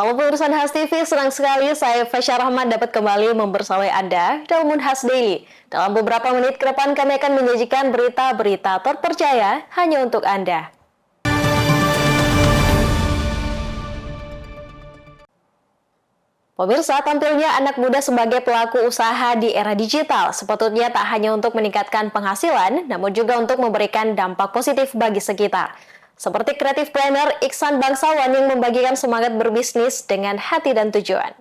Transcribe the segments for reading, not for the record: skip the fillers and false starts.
Halo pemirsa Unhas TV, senang sekali saya Fasya Rahman dapat kembali membersamai Anda dalam Unhas Daily. Dalam beberapa menit ke depan kami akan menyajikan berita-berita terpercaya hanya untuk Anda. Pemirsa, tampilnya anak muda sebagai pelaku usaha di era digital sepatutnya tak hanya untuk meningkatkan penghasilan, namun juga untuk memberikan dampak positif bagi sekitar. Seperti kreatif planner Iksan Bangsawan yang membagikan semangat berbisnis dengan hati dan tujuan.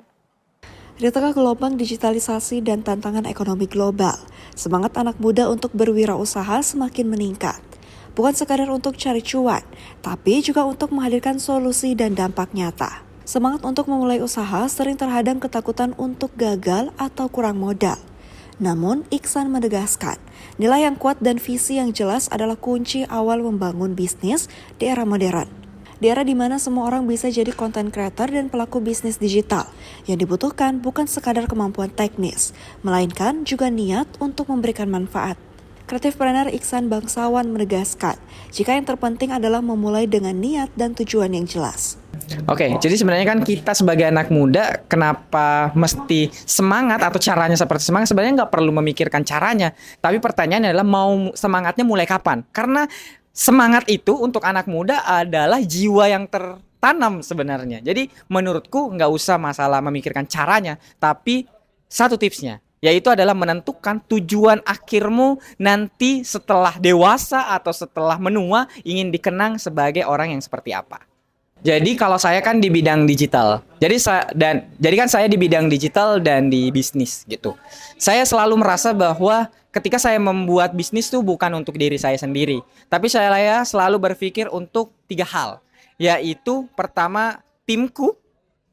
Di tengah gelombang digitalisasi dan tantangan ekonomi global, semangat anak muda untuk berwirausaha semakin meningkat. Bukan sekadar untuk cari cuan, tapi juga untuk menghadirkan solusi dan dampak nyata. Semangat untuk memulai usaha sering terhadang ketakutan untuk gagal atau kurang modal. Namun, Iksan menegaskan, nilai yang kuat dan visi yang jelas adalah kunci awal membangun bisnis di era modern. Di era di mana semua orang bisa jadi content creator dan pelaku bisnis digital, yang dibutuhkan bukan sekadar kemampuan teknis, melainkan juga niat untuk memberikan manfaat. Kreatif planner Iksan Bangsawan menegaskan, jika yang terpenting adalah memulai dengan niat dan tujuan yang jelas. Oke, jadi sebenarnya kan kita sebagai anak muda, kenapa mesti semangat atau caranya seperti semangat? Sebenarnya nggak perlu memikirkan caranya, tapi pertanyaannya adalah mau semangatnya mulai kapan? Karena semangat itu untuk anak muda adalah jiwa yang tertanam sebenarnya. Jadi menurutku nggak usah masalah memikirkan caranya, tapi satu tipsnya, yaitu adalah menentukan tujuan akhirmu nanti setelah dewasa atau setelah menua ingin dikenang sebagai orang yang seperti apa. Jadi kalau saya kan di bidang digital. Jadi kan saya di bidang digital dan di bisnis gitu. Saya selalu merasa bahwa ketika saya membuat bisnis tuh bukan untuk diri saya sendiri, tapi saya selalu berpikir untuk 3 hal. Yaitu pertama, timku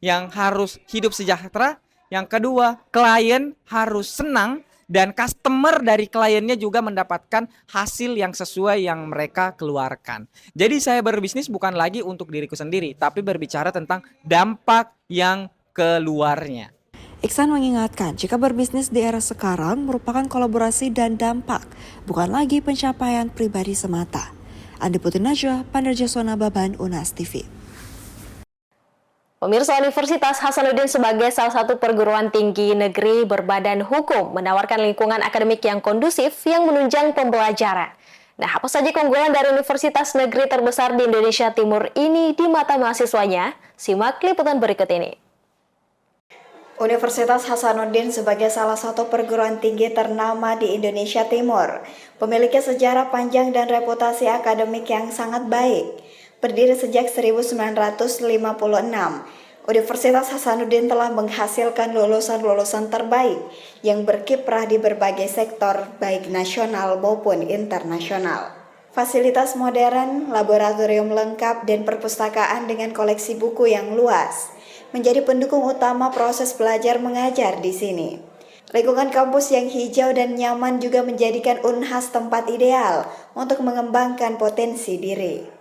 yang harus hidup sejahtera, yang kedua, klien harus senang, dan customer dari kliennya juga mendapatkan hasil yang sesuai yang mereka keluarkan. Jadi saya berbisnis bukan lagi untuk diriku sendiri, tapi berbicara tentang dampak yang keluarnya. Iksan mengingatkan, jika berbisnis di era sekarang merupakan kolaborasi dan dampak, bukan lagi pencapaian pribadi semata. Andi Putri Najwa, Pandarjaswana Baban, Unhas TV. Pemirsa, Universitas Hasanuddin sebagai salah satu perguruan tinggi negeri berbadan hukum menawarkan lingkungan akademik yang kondusif yang menunjang pembelajaran. Nah, apa saja keunggulan dari universitas negeri terbesar di Indonesia Timur ini di mata mahasiswanya? Simak liputan berikut ini. Universitas Hasanuddin sebagai salah satu perguruan tinggi ternama di Indonesia Timur, memiliki sejarah panjang dan reputasi akademik yang sangat baik. Berdiri sejak 1956, Universitas Hasanuddin telah menghasilkan lulusan-lulusan terbaik yang berkiprah di berbagai sektor baik nasional maupun internasional. Fasilitas modern, laboratorium lengkap, dan perpustakaan dengan koleksi buku yang luas menjadi pendukung utama proses belajar mengajar di sini. Lingkungan kampus yang hijau dan nyaman juga menjadikan Unhas tempat ideal untuk mengembangkan potensi diri.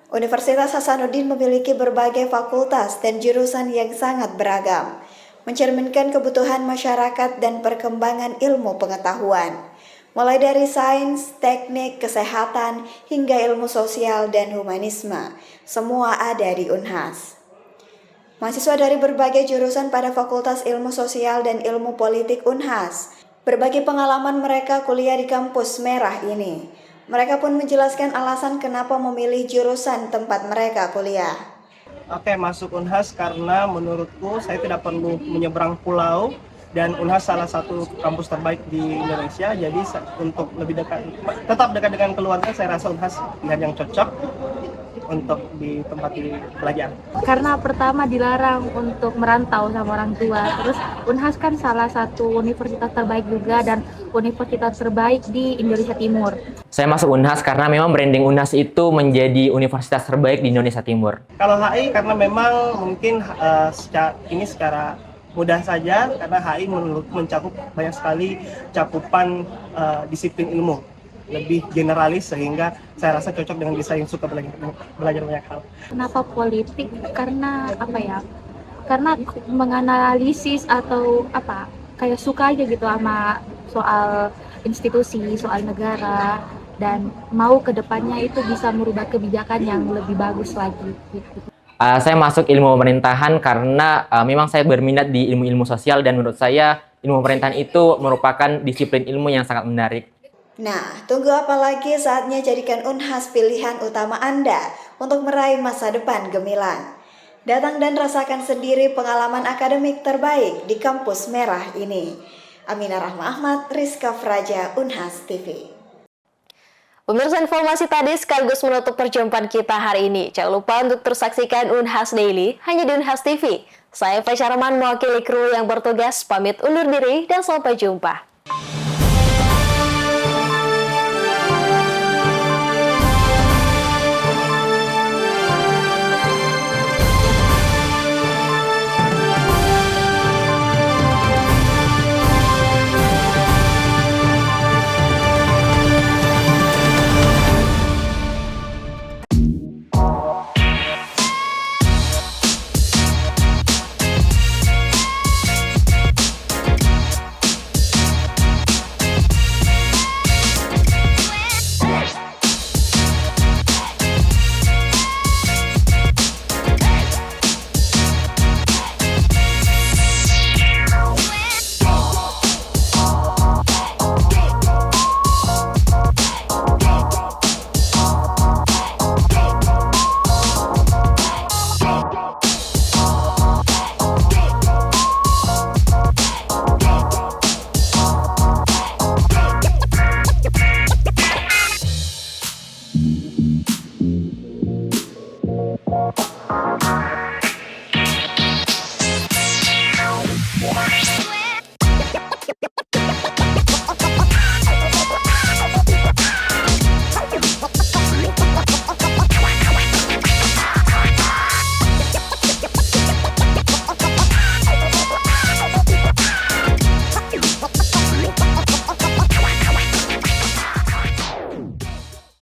Universitas Hasanuddin memiliki berbagai fakultas dan jurusan yang sangat beragam, mencerminkan kebutuhan masyarakat dan perkembangan ilmu pengetahuan. Mulai dari sains, teknik, kesehatan, hingga ilmu sosial dan humanisme, semua ada di Unhas. Mahasiswa dari berbagai jurusan pada Fakultas Ilmu Sosial dan Ilmu Politik Unhas berbagi pengalaman mereka kuliah di kampus merah ini. Mereka pun menjelaskan alasan kenapa memilih jurusan tempat mereka kuliah. Oke, masuk Unhas karena menurutku saya tidak perlu menyeberang pulau dan Unhas salah satu kampus terbaik di Indonesia. Jadi untuk lebih dekat, tetap dekat dengan keluarga, saya rasa Unhas pilihan yang cocok untuk di tempat belajar. Karena pertama dilarang untuk merantau sama orang tua, terus Unhas kan salah satu universitas terbaik juga dan universitas terbaik di Indonesia Timur. Saya masuk Unhas karena memang branding Unhas itu menjadi universitas terbaik di Indonesia Timur. Kalau HI karena memang mungkin secara mudah saja karena HI mencakup banyak sekali cakupan disiplin ilmu, lebih generalis sehingga saya rasa cocok dengan saya yang suka belajar banyak hal. Kenapa politik? Karena Karena menganalisis atau kayak suka aja gitu sama soal institusi, soal negara, dan mau ke depannya itu bisa merubah kebijakan yang lebih bagus lagi gitu. Saya masuk ilmu pemerintahan karena memang saya berminat di ilmu-ilmu sosial dan menurut saya ilmu pemerintahan itu merupakan disiplin ilmu yang sangat menarik. Nah, tunggu apa lagi, saatnya jadikan Unhas pilihan utama Anda untuk meraih masa depan gemilang. Datang dan rasakan sendiri pengalaman akademik terbaik di kampus merah ini. Aminah Rahma Ahmad, Rizka Fraja, Unhas TV. Pemirsa, informasi tadi sekaligus menutup perjumpaan kita hari ini. Jangan lupa untuk terus saksikan Unhas Daily hanya di Unhas TV. Saya Fasya Rahman mewakili kru yang bertugas pamit undur diri dan sampai jumpa.